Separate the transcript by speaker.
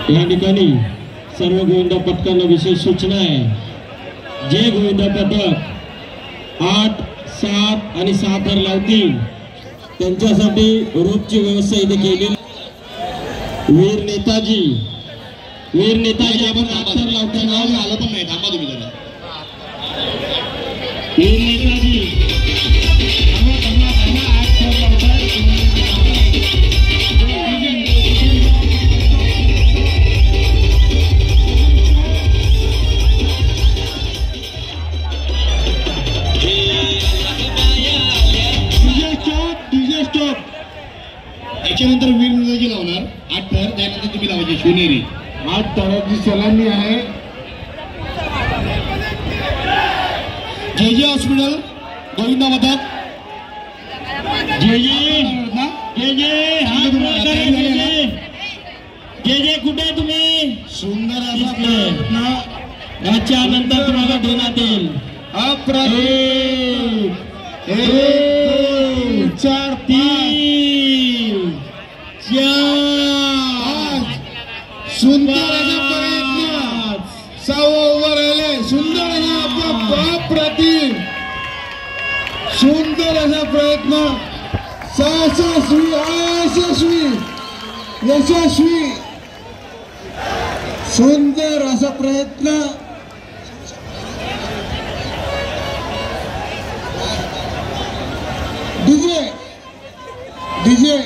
Speaker 1: या ठिकाणी सर्व गोविंदा पथकांना विशेष सूचना आहे। जे गोविंदा पथक 8, 7 आणि 6 थर लावतील त्यांच्यासाठी रोपची व्यवस्था इथे केली। वीर नेताजी आपण 8 थर लावतो, नाव आलं पण नाही, थांबा तुम्ही जरा। वीर नेताजी त्याच्यानंतर वीर नेताजी लावणार 8 थर, त्यानंतर तुम्ही लावायचे शिवनेरी। 8 थराची सलामी आहे। जे हॉस्पिटल गोविंदा पथक जे कुठे तुम्ही सुंदर याच्यानंतर तुम्हाला देण्यात येईल अप्रतिम 1, 2, 4, 3, 4 सुंदर असा प्रयत्न 6 ओव्हर आले। सुंदर असा अप्रतिम सुंदर असा प्रयत्न यशस्वी सुंदर असा प्रयत्न। डीजे